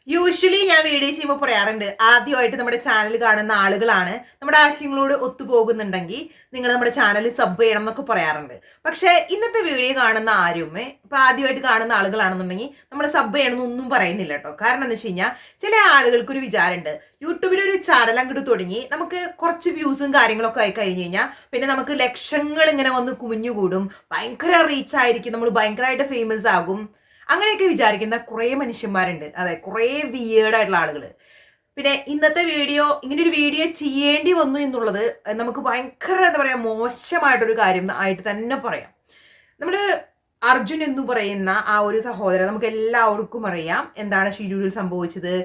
Usually ഞാൻ video ചെയ്യുമ്പോൾ പറയാറുണ്ട്, ആദ്യമായിട്ട് നമ്മുടെ ചാനൽ കാണുന്ന ആളുകളാണ് നമ്മുടെ ആശയങ്ങളോട് ഒത്തുപോകുന്നുണ്ടെങ്കിൽ നിങ്ങൾ നമ്മുടെ ചാനൽ സബ് ചെയ്യണം എന്നൊക്കെ പറയാറുണ്ട്. പക്ഷെ ഇന്നത്തെ വീഡിയോ കാണുന്ന ആരും ഇപ്പൊ ആദ്യമായിട്ട് കാണുന്ന ആളുകളാണെന്നുണ്ടെങ്കിൽ നമ്മൾ സബ് ചെയ്യണമെന്നൊന്നും പറയുന്നില്ല കേട്ടോ. കാരണം എന്താ വെച്ച് കഴിഞ്ഞാൽ ചില ആളുകൾക്കൊരു വിചാരമുണ്ട്, യൂട്യൂബിലൊരു ചാനൽ അങ്ങോട്ട് തുടങ്ങി നമുക്ക് കുറച്ച് വ്യൂസും കാര്യങ്ങളൊക്കെ ആയി കഴിഞ്ഞ് കഴിഞ്ഞാൽ പിന്നെ നമുക്ക് ലക്ഷങ്ങൾ ഇങ്ങനെ വന്ന് കുമിഞ്ഞുകൂടും, ഭയങ്കര റീച്ച് ആയിരിക്കും, നമ്മൾ ഭയങ്കരമായിട്ട് ഫേമസ് ആകും, അങ്ങനെയൊക്കെ വിചാരിക്കുന്ന കുറേ മനുഷ്യന്മാരുണ്ട്. അതെ, കുറേ വിയേർഡായിട്ടുള്ള ആളുകൾ. പിന്നെ ഇന്നത്തെ വീഡിയോ, ഇങ്ങനെ ഒരു വീഡിയോ ചെയ്യേണ്ടി വന്നു എന്നുള്ളത് നമുക്ക് ഭയങ്കര എന്താ പറയുക, മോശമായിട്ടൊരു കാര്യം ആയിട്ട് തന്നെ പറയാം. നമ്മൾ അർജുൻ എന്ന് പറയുന്ന ആ ഒരു സഹോദരൻ നമുക്ക് എല്ലാവർക്കും അറിയാം എന്താണ് ഷിരൂരിൽ സംഭവിച്ചത്,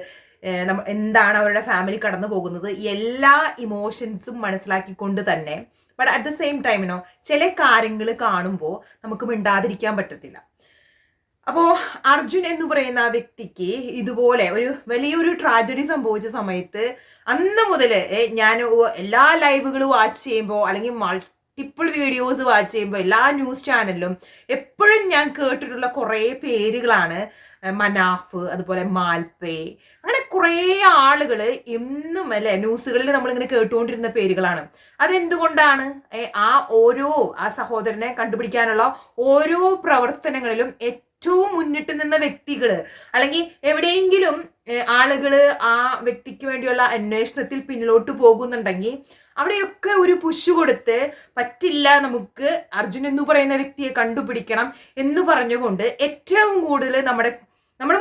എന്താണ് അവരുടെ ഫാമിലി കടന്നു പോകുന്നത്, എല്ലാ ഇമോഷൻസും മനസ്സിലാക്കിക്കൊണ്ട് തന്നെ ബട്ട് അറ്റ് ദ സെയിം ടൈമിനോ ചില കാര്യങ്ങൾ കാണുമ്പോൾ നമുക്ക് മിണ്ടാതിരിക്കാൻ പറ്റത്തില്ല. അപ്പോ അർജുൻ എന്ന് പറയുന്ന ആ വ്യക്തിക്ക് ഇതുപോലെ ഒരു വലിയൊരു ട്രാജഡി സംഭവിച്ച സമയത്ത് അന്ന് മുതൽ ഞാൻ എല്ലാ ലൈവുകളും വാച്ച് ചെയ്യുമ്പോൾ അല്ലെങ്കിൽ മൾട്ടിപ്പിൾ വീഡിയോസ് വാച്ച് ചെയ്യുമ്പോൾ എല്ലാ ന്യൂസ് ചാനലിലും എപ്പോഴും ഞാൻ കേട്ടിട്ടുള്ള കുറേ പേരുകളാണ് മനാഫ്, അതുപോലെ മാൽപേ, അങ്ങനെ കുറേ ആളുകൾ എന്നും അല്ലെ ന്യൂസുകളിൽ നമ്മളിങ്ങനെ കേട്ടുകൊണ്ടിരുന്ന പേരുകളാണ്. അതെന്തുകൊണ്ടാണ്? ആ സഹോദരനെ കണ്ടുപിടിക്കാനുള്ള ഓരോ പ്രവർത്തനങ്ങളിലും ഏറ്റവും മുന്നിട്ട് നിന്ന വ്യക്തികള് അല്ലെങ്കിൽ എവിടെയെങ്കിലും ആളുകള് ആ വ്യക്തിക്ക് വേണ്ടിയുള്ള അന്വേഷണത്തിൽ പിന്നിലോട്ട് പോകുന്നുണ്ടെങ്കിൽ അവിടെയൊക്കെ ഒരു പുഷ് കൊടുത്ത് പറ്റില്ല, നമുക്ക് അർജുൻ എന്ന് പറയുന്ന വ്യക്തിയെ കണ്ടുപിടിക്കണം എന്ന് പറഞ്ഞുകൊണ്ട് ഏറ്റവും കൂടുതൽ നമ്മുടെ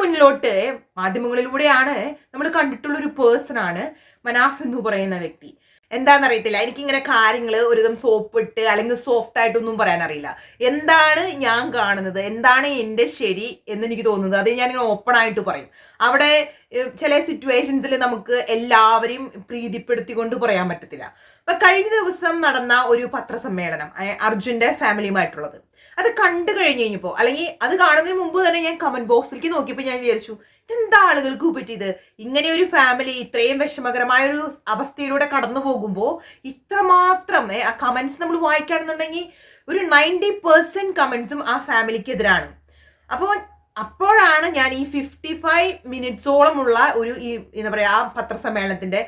മുന്നിലോട്ട് മാധ്യമങ്ങളിലൂടെയാണ് നമ്മൾ കണ്ടിട്ടുള്ള ഒരു പേഴ്സൺ ആണ് മനാഫ് എന്ന് പറയുന്ന വ്യക്തി. എന്താണെന്നറിയത്തില്ല, എനിക്കിങ്ങനെ കാര്യങ്ങൾ ഒരുവിധം സോപ്പിട്ട് അല്ലെങ്കിൽ സോഫ്റ്റ് ആയിട്ടൊന്നും പറയാൻ അറിയില്ല. എന്താണ് ഞാൻ കാണുന്നത്, എന്താണ് എൻ്റെ ശരി എന്ന് എനിക്ക് തോന്നുന്നത് അത് ഞാനിങ്ങനെ ഓപ്പൺ ആയിട്ട് പറയും. അവിടെ ചില സിറ്റുവേഷൻസിൽ നമുക്ക് എല്ലാവരെയും പ്രീതിപ്പെടുത്തിക്കൊണ്ട് പറയാൻ പറ്റത്തില്ല. അപ്പൊ കഴിഞ്ഞ ദിവസം നടന്ന ഒരു പത്രസമ്മേളനം അർജുന്റെ ഫാമിലിയുമായിട്ടുള്ളത്, അത് കണ്ടു കഴിഞ്ഞ് കഴിഞ്ഞപ്പോൾ അല്ലെങ്കിൽ അത് കാണുന്നതിന് മുമ്പ് തന്നെ ഞാൻ കമന്റ് ബോക്സിലേക്ക് നോക്കിയപ്പോൾ ഞാൻ വിചാരിച്ചു, എന്താ ആളുകൾക്ക് പറ്റിയത്, ഇങ്ങനെ ഒരു ഫാമിലി ഇത്രയും വിഷമകരമായ ഒരു അവസ്ഥയിലൂടെ കടന്നു പോകുമ്പോൾ ഇത്രമാത്രം ആ കമന്റ്സ് നമ്മൾ വായിക്കുകയാണെന്നുണ്ടെങ്കിൽ ഒരു 90% കമന്റ്സും ആ ഫാമിലിക്ക് എതിരാണ്. അപ്പോഴാണ് ഞാൻ ഈ 55 മിനിറ്റ്സോളമുള്ള ഒരു എന്താ പറയുക ആ പത്രസമ്മേളനത്തിന്റെ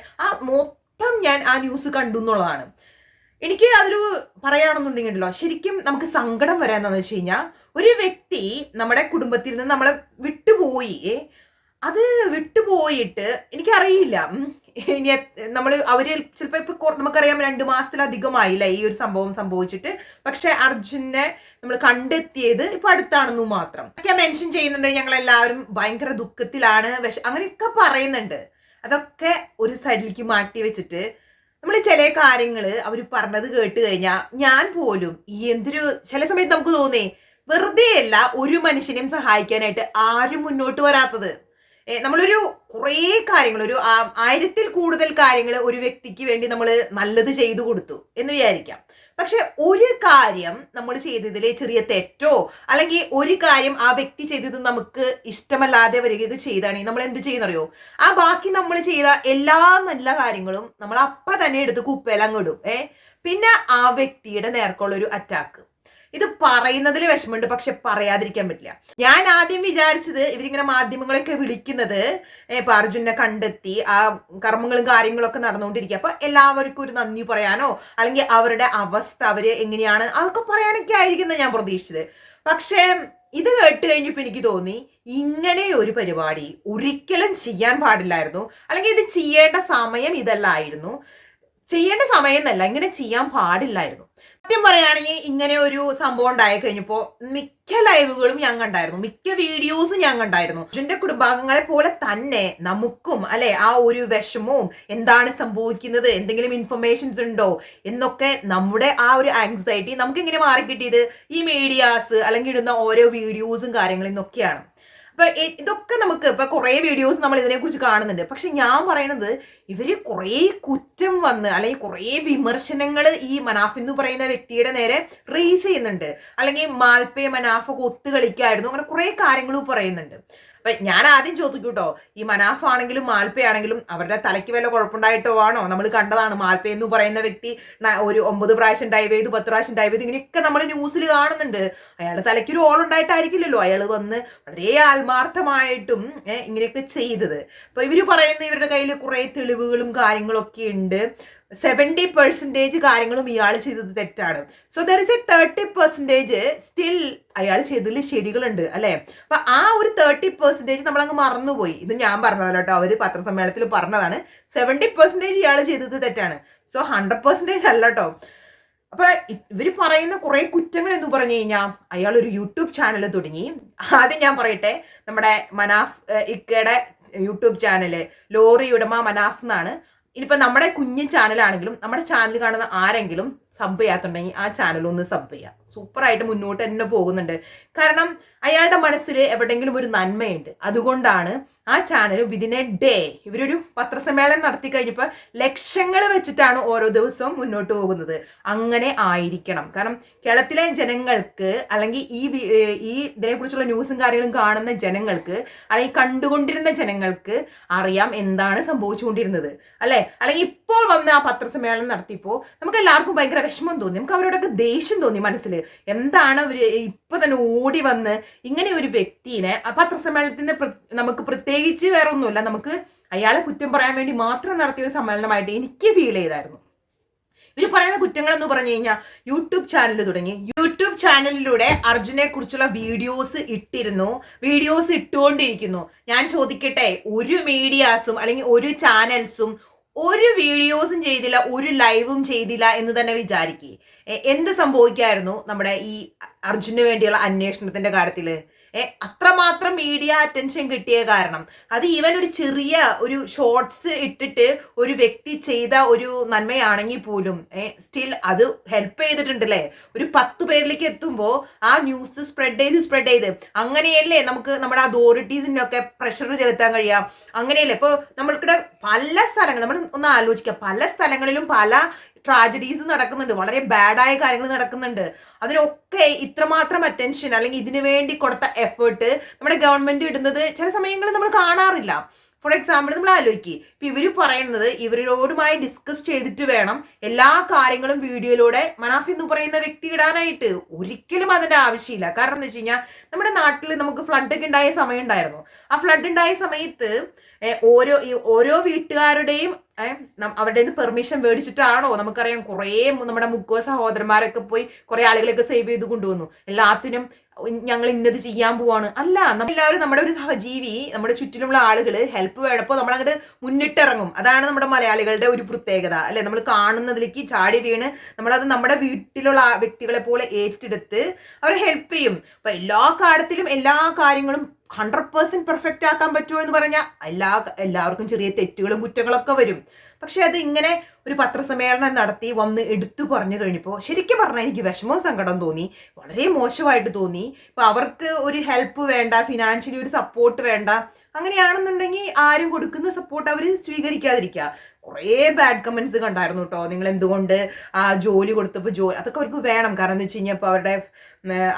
മൊത്തം ഞാൻ ആ ന്യൂസ് കണ്ടു എന്നുള്ളതാണ്. എനിക്ക് അതൊരു പറയുകയാണെന്നുണ്ടെങ്കിലോ ശരിക്കും നമുക്ക് സങ്കടം വരാന്ന് വെച്ച് കഴിഞ്ഞാൽ ഒരു വ്യക്തി നമ്മുടെ കുടുംബത്തിൽ നിന്ന് നമ്മളെ വിട്ടുപോയിട്ട് എനിക്കറിയില്ല ഇനി അവര് ചിലപ്പോ ഇപ്പൊ നമുക്കറിയാം 2 മാസത്തിലധികമായില്ല ഈ ഒരു സംഭവം സംഭവിച്ചിട്ട്. പക്ഷെ അർജുനെ നമ്മൾ കണ്ടെത്തിയത് ഇപ്പൊ അടുത്താണെന്നു മാത്രം. ഞാൻ മെൻഷൻ ചെയ്യുന്നുണ്ട്, ഞങ്ങൾ എല്ലാവരും ഭയങ്കര ദുഃഖത്തിലാണ്, അങ്ങനെയൊക്കെ പറയുന്നുണ്ട്. അതൊക്കെ ഒരു സൈഡിലേക്ക് മാറ്റി വെച്ചിട്ട് നമ്മൾ ചില കാര്യങ്ങൾ അവർ പറഞ്ഞത് കേട്ട് കഴിഞ്ഞാൽ ഞാൻ പോലും ചില സമയത്ത് നമുക്ക് തോന്നേ വെറുതെയല്ല ഒരു മനുഷ്യനെയും സഹായിക്കാനായിട്ട് ആരും മുന്നോട്ട് വരാത്തത്. നമ്മളൊരു കുറേ കാര്യങ്ങൾ, ഒരു 1000ൽ കൂടുതൽ കാര്യങ്ങൾ ഒരു വ്യക്തിക്ക് വേണ്ടി നമ്മൾ നല്ലത് ചെയ്തു കൊടുത്തു എന്ന് വിചാരിക്കാം. പക്ഷെ ഒരു കാര്യം നമ്മൾ ചെയ്തതിൽ ചെറിയ തെറ്റോ അല്ലെങ്കിൽ ഒരു കാര്യം ആ വ്യക്തി ചെയ്തത് നമുക്ക് ഇഷ്ടമല്ലാതെ വരികയൊക്കെ ചെയ്താണെങ്കിൽ നമ്മൾ എന്ത് ചെയ്യുന്നറിയോ, ബാക്കി നമ്മൾ ചെയ്ത എല്ലാ നല്ല കാര്യങ്ങളും നമ്മൾ അപ്പം തന്നെ എടുത്ത് കുപ്പയിലങ്ങിടും. പിന്നെ ആ വ്യക്തിയുടെ നേർക്കുള്ള ഒരു അറ്റാക്ക്. ഇത് പറയുന്നതിൽ വിഷമമുണ്ട്, പക്ഷെ പറയാതിരിക്കാൻ പറ്റില്ല. ഞാൻ ആദ്യം വിചാരിച്ചത് ഇവരിങ്ങനെ മാധ്യമങ്ങളൊക്കെ വിളിക്കുന്നത് ഇപ്പൊ അർജുനെ കണ്ടെത്തി ആ കർമ്മങ്ങളും കാര്യങ്ങളൊക്കെ നടന്നുകൊണ്ടിരിക്കുക, അപ്പൊ എല്ലാവർക്കും ഒരു നന്ദി പറയാനോ അല്ലെങ്കിൽ അവരുടെ അവസ്ഥ അവര് എങ്ങനെയാണ് അതൊക്കെ പറയാനൊക്കെ ആയിരിക്കും ഞാൻ പ്രതീക്ഷിച്ചത്. പക്ഷെ ഇത് കേട്ട് കഴിഞ്ഞപ്പോ എനിക്ക് തോന്നി ഇങ്ങനെ ഒരു പരിപാടി ഒരിക്കലും ചെയ്യാൻ പാടില്ലായിരുന്നു, അല്ലെങ്കിൽ ഇത് ചെയ്യേണ്ട സമയം ഇതല്ലായിരുന്നു, ചെയ്യേണ്ട സമയം എന്നല്ല, ഇങ്ങനെ ചെയ്യാൻ പാടില്ലായിരുന്നു. സത്യം പറയുകയാണെങ്കിൽ ഇങ്ങനെ ഒരു സംഭവം ഉണ്ടായി കഴിഞ്ഞപ്പോൾ മിക്ക ലൈവുകളും ഞാൻ കണ്ടായിരുന്നു, മിക്ക വീഡിയോസും ഞാൻ കണ്ടായിരുന്നു. അർജുന്റെ കുടുംബാംഗങ്ങളെ പോലെ തന്നെ നമുക്കും അല്ലെ ആ ഒരു വിഷമവും എന്താണ് സംഭവിക്കുന്നത്, എന്തെങ്കിലും ഇൻഫർമേഷൻസ് ഉണ്ടോ എന്നൊക്കെ നമ്മുടെ ആ ഒരു ആങ്സൈറ്റി നമുക്ക് ഇങ്ങനെ മാറിക്കിട്ടിയത് ഈ മീഡിയാസ് അല്ലെങ്കിൽ ഇടുന്ന ഓരോ വീഡിയോസും കാര്യങ്ങളിൽ നിന്നൊക്കെയാണ്. അപ്പൊ ഇതൊക്കെ നമുക്ക് ഇപ്പൊ കുറെ വീഡിയോസ് നമ്മൾ ഇതിനെ കുറിച്ച് കാണുന്നുണ്ട്. പക്ഷെ ഞാൻ പറയണത് ഇവര് കുറെ കുറ്റം വന്ന് അല്ലെങ്കിൽ കുറെ വിമർശനങ്ങൾ ഈ മനാഫ് എന്ന് പറയുന്ന വ്യക്തിയുടെ നേരെ റേസ് ചെയ്യുന്നുണ്ട്. അല്ലെങ്കിൽ മാൽപേ മനാഫൊക്കെ ഒത്തുകളിക്കായിരുന്നു, അങ്ങനെ കുറെ കാര്യങ്ങളും പറയുന്നുണ്ട്. അപ്പൊ ഞാൻ ആദ്യം ചോദിക്കൂട്ടോ, ഈ മനാഫ് ആണെങ്കിലും മാൽപ്പയാണെങ്കിലും അവരുടെ തലയ്ക്ക് വല്ല കുഴപ്പമുണ്ടായിട്ടോ ആണോ? നമ്മൾ കണ്ടതാണ് മാൽപ്പ എന്ന് പറയുന്ന വ്യക്തി ഒരു 9 പ്രാവശ്യം ഡൈവ് ചെയ്തു, 10 പ്രാവശ്യം ഡൈവ് ചെയ്തു, ഇങ്ങനെയൊക്കെ നമ്മൾ ന്യൂസിൽ കാണുന്നുണ്ട്. അയാളുടെ തലയ്ക്ക് ഒരു ഓൾ ഉണ്ടായിട്ടായിരിക്കില്ലല്ലോ അയാൾ വന്ന് വളരെ ആത്മാർത്ഥമായിട്ടും ഇങ്ങനെയൊക്കെ ചെയ്തത്. അപ്പൊ ഇവര് പറയുന്ന ഇവരുടെ കയ്യിൽ കുറെ തെളിവുകളും കാര്യങ്ങളും ഒക്കെ ഉണ്ട്. 70% കാര്യങ്ങളും ഇയാൾ ചെയ്തത് തെറ്റാണ്. So there is A 30% still അയാൾ ചെയ്തതിൽ ശരികളുണ്ട് അല്ലെ. അപ്പൊ ആ ഒരു 30% നമ്മളങ്ങ് മറന്നുപോയി. ഇത് ഞാൻ പറഞ്ഞതല്ലോ കേട്ടോ, അവര് പത്രസമ്മേളനത്തിൽ പറഞ്ഞതാണ്. 70% ഇയാൾ ചെയ്തത് തെറ്റാണ്. സോ 100% അല്ല കേട്ടോ. അപ്പൊ ഇവര് പറയുന്ന കുറെ കുറ്റങ്ങൾ എന്ന് പറഞ്ഞു കഴിഞ്ഞാൽ, അയാൾ ഒരു യൂട്യൂബ് ചാനൽ തുടങ്ങി. ആദ്യം ഞാൻ പറയട്ടെ, നമ്മുടെ മനാഫ് ഇക്കയുടെ യൂട്യൂബ് ചാനല് ലോറി ഉടമ മനാഫ് എന്നാണ്. ഇനിയിപ്പോൾ നമ്മുടെ കുഞ്ഞു ചാനലാണെങ്കിലും നമ്മുടെ ചാനൽ കാണുന്ന ആരെങ്കിലും സബ് ചെയ്യാത്തുണ്ടെങ്കിൽ ആ ചാനൽ ഒന്ന് സബ് ചെയ്യുക. സൂപ്പറായിട്ട് മുന്നോട്ട് തന്നെ പോകുന്നുണ്ട്. കാരണം അയാളുടെ മനസ്സിൽ എവിടെയെങ്കിലും ഒരു നന്മയുണ്ട്. അതുകൊണ്ടാണ് ആ ചാനൽ വിതിൻ എ ഡേ ഇവരൊരു പത്രസമ്മേളനം നടത്തി കഴിഞ്ഞപ്പോൾ ലക്ഷങ്ങൾ വെച്ചിട്ടാണ് ഓരോ ദിവസവും മുന്നോട്ട് പോകുന്നത്. അങ്ങനെ ആയിരിക്കണം. കാരണം കേരളത്തിലെ ജനങ്ങൾക്ക്, അല്ലെങ്കിൽ ഈ ഇതിനെക്കുറിച്ചുള്ള ന്യൂസും കാര്യങ്ങളും കാണുന്ന ജനങ്ങൾക്ക്, അല്ലെങ്കിൽ കണ്ടുകൊണ്ടിരുന്ന ജനങ്ങൾക്ക് അറിയാം എന്താണ് സംഭവിച്ചുകൊണ്ടിരുന്നത് അല്ലെ. അല്ലെങ്കിൽ ഇപ്പോൾ വന്ന് ആ പത്രസമ്മേളനം നടത്തിയപ്പോൾ നമുക്ക് എല്ലാവർക്കും ഭയങ്കര വിഷമം തോന്നി. നമുക്ക് അവരോടൊക്കെ ദേഷ്യം തോന്നി മനസ്സിൽ. എന്താണ് അവര് ഇപ്പൊ തന്നെ ഓടി വന്ന് ഇങ്ങനെ ഒരു വ്യക്തിനെ പത്രസമ്മേളനത്തിന് നമുക്ക് പ്രത്യേകിച്ച് വേറെ ഒന്നുമില്ല, നമുക്ക് അയാളെ കുറ്റം പറയാൻ വേണ്ടി മാത്രം നടത്തിയ ഒരു സമ്മേളനമായിട്ട് എനിക്ക് ഫീൽ ചെയ്തായിരുന്നു. ഇവർ പറയുന്ന കുറ്റങ്ങൾ എന്ന് പറഞ്ഞു കഴിഞ്ഞാൽ, യൂട്യൂബ് ചാനൽ തുടങ്ങി. യൂട്യൂബ് ചാനലിലൂടെ അർജുനെ കുറിച്ചുള്ള വീഡിയോസ് ഇട്ടുകൊണ്ടിരിക്കുന്നു. ഞാൻ ചോദിക്കട്ടെ, ഒരു മീഡിയാസും അല്ലെങ്കിൽ ഒരു ചാനൽസും ഒരു വീഡിയോസും ചെയ്തില്ല, ഒരു ലൈവും ചെയ്തില്ല എന്ന് തന്നെ വിചാരിക്കേ, എന്ത് സംഭവിക്കായിരുന്നു നമ്മുടെ ഈ അർജുന് വേണ്ടിയുള്ള അന്വേഷണത്തിന്റെ കാര്യത്തില്? അത്രമാത്രം മീഡിയ അറ്റൻഷൻ കിട്ടിയ കാരണം അത് ഈവൻ ഒരു ചെറിയ ഒരു ഷോർട്സ് ഇട്ടിട്ട് ഒരു വ്യക്തി ചെയ്ത ഒരു നന്മയാണെങ്കിൽ പോലും സ്റ്റിൽ അത് ഹെൽപ്പ് ചെയ്തിട്ടുണ്ടല്ലേ. ഒരു 10 പേരിലേക്ക് എത്തുമ്പോൾ ആ ന്യൂസ് സ്പ്രെഡ് ചെയ്ത് അങ്ങനെയല്ലേ നമുക്ക് നമ്മുടെ അതോറിറ്റീസിനൊക്കെ പ്രഷർ ചെലുത്താൻ കഴിയാം. അങ്ങനെയല്ലേ ഇപ്പോൾ നമ്മൾക്കിടെ പല സ്ഥലങ്ങൾ നമ്മൾ ഒന്ന് ആലോചിക്കുക, പല സ്ഥലങ്ങളിലും പല ട്രാജഡീസ് നടക്കുന്നുണ്ട്, വളരെ ബാഡായ കാര്യങ്ങൾ നടക്കുന്നുണ്ട്. അതിനൊക്കെ ഇത്രമാത്രം അറ്റൻഷൻ അല്ലെങ്കിൽ ഇതിനു വേണ്ടി കൊടുത്ത എഫേർട്ട് നമ്മുടെ ഗവൺമെന്റ് ഇടുന്നത് ചില സമയങ്ങളിൽ നമ്മൾ കാണാറില്ല. ഫോർ എക്സാമ്പിൾ നമ്മൾ ആലോചിക്കുക, ഇപ്പൊ ഇവര് പറയുന്നത് ഇവരോടുമായി ഡിസ്കസ് ചെയ്തിട്ട് വേണം എല്ലാ കാര്യങ്ങളും വീഡിയോയിലൂടെ മനാഫ് എന്ന് പറയുന്ന വ്യക്തി ഇടാനായിട്ട്. ഒരിക്കലും അതിന്റെ ആവശ്യമില്ല. കാരണം എന്താ വെച്ച് കഴിഞ്ഞാൽ, നമ്മുടെ നാട്ടിൽ നമുക്ക് ഫ്ലഡ് ഒക്കെ ഉണ്ടായ സമയം ഉണ്ടായിരുന്നു. ആ ഫ്ലഡ് ഉണ്ടായ സമയത്ത് ഓരോ വീട്ടുകാരുടെയും അവരുടെ പെർമിഷൻ മേടിച്ചിട്ടാണോ? നമുക്കറിയാം കുറേ നമ്മുടെ മുക്കുവ സഹോദരന്മാരൊക്കെ പോയി കുറെ ആളുകളെയൊക്കെ സേവ് ചെയ്ത് കൊണ്ടുവന്നു. എല്ലാത്തിനും ഞങ്ങൾ ഇന്നത് ചെയ്യാൻ പോവാണ് അല്ല, നമ്മളെല്ലാവരും നമ്മുടെ ഒരു സഹജീവി, നമ്മുടെ ചുറ്റിലുള്ള ആളുകൾ ഹെൽപ്പ് വേണപ്പോൾ നമ്മൾ അങ്ങോട്ട് മുന്നിട്ടിറങ്ങും. അതാണ് നമ്മുടെ മലയാളികളുടെ ഒരു പ്രത്യേകത അല്ലെ. നമ്മൾ കാണുന്നതിലേക്ക് ചാടി വീണ് നമ്മളത് നമ്മുടെ വീട്ടിലുള്ള വ്യക്തികളെ പോലെ ഏറ്റെടുത്ത് അവരെ ഹെൽപ്പ് ചെയ്യും. അപ്പൊ എല്ലാ കാര്യത്തിലും എല്ലാ കാര്യങ്ങളും 100% പെർഫെക്റ്റ് ആക്കാൻ പറ്റുമോ എന്ന് പറഞ്ഞാൽ എല്ലാവർക്കും ചെറിയ തെറ്റുകളും കുറ്റങ്ങളൊക്കെ വരും. പക്ഷെ അത് ഇങ്ങനെ ഒരു പത്രസമ്മേളനം നടത്തി വന്ന് എടുത്തു പറഞ്ഞു കഴിഞ്ഞപ്പോൾ ശരിക്കും പറഞ്ഞാൽ എനിക്ക് വിഷമവും സങ്കടം തോന്നി, വളരെ മോശമായിട്ട് തോന്നി. ഇപ്പൊ അവർക്ക് ഒരു ഹെൽപ്പ് വേണ്ട, ഫിനാൻഷ്യലി ഒരു സപ്പോർട്ട് വേണ്ട, അങ്ങനെയാണെന്നുണ്ടെങ്കിൽ ആരും കൊടുക്കുന്ന സപ്പോർട്ട് അവർ സ്വീകരിക്കാതിരിക്കുക. കുറേ ബാഡ് കമന്റ്സ് കണ്ടായിരുന്നു കേട്ടോ. നിങ്ങൾ എന്തുകൊണ്ട് ആ ജോലി കൊടുത്തപ്പോൾ അതൊക്കെ അവർക്ക് വേണം. കാരണം എന്ന് വെച്ച് കഴിഞ്ഞാൽ ഇപ്പോൾ അവരുടെ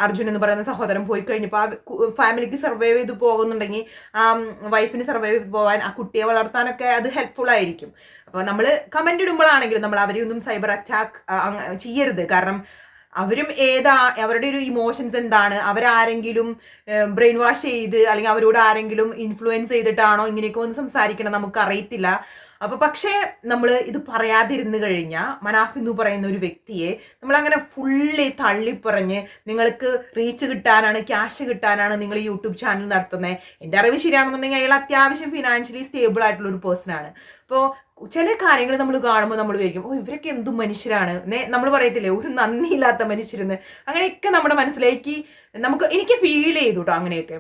അർജുൻ എന്ന് പറയുന്ന സഹോദരൻ പോയി കഴിഞ്ഞപ്പോൾ ആ ഫാമിലിക്ക് സർവൈവ് ചെയ്ത് പോകുന്നുണ്ടെങ്കിൽ ആ വൈഫിന് സർവൈവ് ചെയ്ത് പോകാൻ, ആ കുട്ടിയെ വളർത്താനൊക്കെ അത് ഹെൽപ്ഫുൾ ആയിരിക്കും. അപ്പോൾ നമ്മൾ കമന്റ് ഇടുമ്പോഴാണെങ്കിലും നമ്മൾ അവരെയൊന്നും സൈബർ അറ്റാക്ക് ചെയ്യരുത്. കാരണം അവരും അവരുടെ ഒരു ഇമോഷൻസ് എന്താണ്, അവരാരെങ്കിലും ബ്രെയിൻ വാഷ് ചെയ്ത് അല്ലെങ്കിൽ അവരോട് ആരെങ്കിലും ഇൻഫ്ലുവൻസ് ചെയ്തിട്ടാണോ ഇങ്ങനെയൊക്കെ ഒന്ന് സംസാരിക്കണം, നമുക്കറിയത്തില്ല. അപ്പൊ പക്ഷേ നമ്മൾ ഇത് പറയാതിരുന്നു കഴിഞ്ഞാൽ മനാഫ് എന്ന് പറയുന്ന ഒരു വ്യക്തിയെ നമ്മളങ്ങനെ ഫുള്ളി തള്ളിപ്പറഞ്ഞ് നിങ്ങൾക്ക് റീച്ച് കിട്ടാനാണ്, ക്യാഷ് കിട്ടാനാണ് നിങ്ങൾ യൂട്യൂബ് ചാനൽ നടത്തുന്നത്. എൻ്റെ അറിവ് ശരിയാണെന്നുണ്ടെങ്കിൽ അയാൾ അത്യാവശ്യം ഫിനാൻഷ്യലി സ്റ്റേബിൾ ആയിട്ടുള്ള ഒരു പേഴ്സൺ ആണ്. അപ്പോൾ ചില കാര്യങ്ങൾ നമ്മൾ കാണുമ്പോൾ നമ്മൾ വിചാരിക്കും, ഇവരൊക്കെ എന്തും മനുഷ്യരാണ്, നമ്മൾ പറയത്തില്ലേ ഒരു നന്ദിയില്ലാത്ത മനുഷ്യരെന്ന്. അങ്ങനെയൊക്കെ നമ്മുടെ മനസ്സിലേക്ക് എനിക്ക് ഫീൽ ചെയ്തു കേട്ടോ. അങ്ങനെയൊക്കെ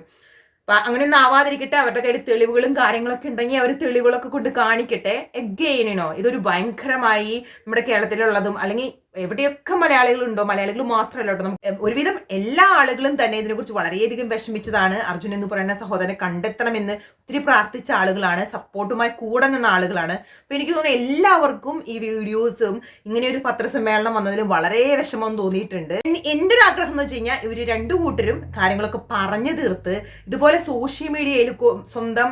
അപ്പൊ അങ്ങനെയൊന്നും ആവാതിരിക്കട്ടെ. അവരുടെ കയ്യിൽ തെളിവുകളും കാര്യങ്ങളൊക്കെ ഉണ്ടെങ്കിൽ അവർ തെളിവുകളൊക്കെ കൊണ്ട് കാണിക്കട്ടെ. എഗെയിനോ ഇതൊരു ഭയങ്കരമായി നമ്മുടെ കേരളത്തിലുള്ളതും അല്ലെങ്കിൽ എവിടെയൊക്കെ മലയാളികളുണ്ടോ, മലയാളികൾ മാത്രമല്ല കേട്ടോ, നമുക്ക് ഒരുവിധം എല്ലാ ആളുകളും തന്നെ ഇതിനെക്കുറിച്ച് വളരെയധികം വിഷമിച്ചതാണ്. അർജുൻ എന്ന് പറയുന്ന സഹോദരനെ കണ്ടെത്തണമെന്ന് ഒത്തിരി പ്രാർത്ഥിച്ച ആളുകളാണ്, സപ്പോർട്ടുമായി കൂടെ നിന്ന ആളുകളാണ്. അപ്പൊ എനിക്ക് തോന്നുന്നു എല്ലാവർക്കും ഈ വീഡിയോസും ഇങ്ങനെ ഒരു പത്രസമ്മേളനം വന്നതിലും വളരെ വിഷമം തോന്നിയിട്ടുണ്ട്. എൻ്റെ ഒരു ആഗ്രഹം എന്ന് വെച്ച് കഴിഞ്ഞാൽ ഇവര് രണ്ടു കൂട്ടരും കാര്യങ്ങളൊക്കെ പറഞ്ഞു തീർത്ത് ഇതുപോലെ സോഷ്യൽ മീഡിയയിൽ സ്വന്തം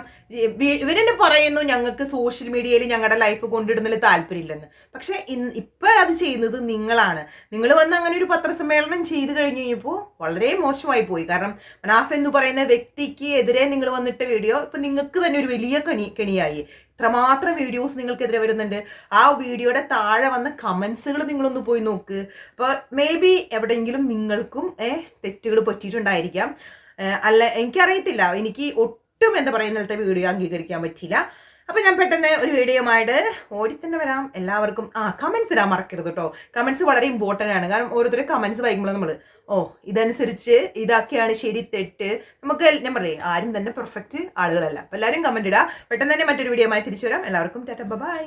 ഇവരെന്നെ പറയുന്നു ഞങ്ങൾക്ക് സോഷ്യൽ മീഡിയയിൽ ഞങ്ങളുടെ ലൈഫ് കൊണ്ടിടുന്നതിൽ താല്പര്യമില്ലെന്ന്. പക്ഷെ ഇപ്പൊ അത് ചെയ്യുന്നത് നിങ്ങളാണ്. നിങ്ങൾ വന്ന് അങ്ങനെ ഒരു പത്രസമ്മേളനം ചെയ്ത് കഴിഞ്ഞ് കഴിഞ്ഞപ്പോൾ വളരെ മോശമായി പോയി. കാരണം മനാഫ് എന്ന് പറയുന്ന വ്യക്തിക്ക് എതിരെ നിങ്ങൾ വന്നിട്ട വീഡിയോ ഇപ്പൊ നിങ്ങൾക്ക് തന്നെ ഒരു വലിയ കെണിയായി. ഇത്രമാത്രം വീഡിയോസ് നിങ്ങൾക്കെതിരെ വരുന്നുണ്ട്. ആ വീഡിയോയുടെ താഴെ വന്ന കമന്റ്സുകൾ നിങ്ങളൊന്ന് പോയി നോക്ക്. അപ്പൊ മേ ബി എവിടെയെങ്കിലും നിങ്ങൾക്കും തെറ്റുകൾ പറ്റിയിട്ടുണ്ടായിരിക്കാം. അല്ല, എനിക്കറിയത്തില്ല. എനിക്ക് ഒട്ടും എന്താ പറയുക ഇന്നലത്തെ വീഡിയോ അംഗീകരിക്കാൻ പറ്റിയില്ല. അപ്പൊ ഞാൻ പെട്ടെന്ന് ഒരു വീഡിയോയുമായിട്ട് ഓടി തന്നെ വരാം. എല്ലാവർക്കും കമന്റ്സ് ഇടാൻ മറക്കരുത് കേട്ടോ. കമന്റ്സ് വളരെ ഇമ്പോർട്ടൻ്റ് ആണ്. കാരണം ഓരോരുത്തരും കമന്റ്സ് വായിക്കുമ്പോൾ നമ്മൾ ഇതനുസരിച്ച് ഇതൊക്കെയാണ് ശരി തെറ്റ്. നമുക്ക് ഞാൻ പറയേ ആരും തന്നെ പെർഫെക്റ്റ് ആളുകളല്ല. അപ്പൊ എല്ലാവരും കമന്റ് ഇടുക. പെട്ടെന്ന് തന്നെ മറ്റൊരു വീഡിയോയുമായി തിരിച്ചു വരാം. എല്ലാവർക്കും ടാറ്റ ബൈ.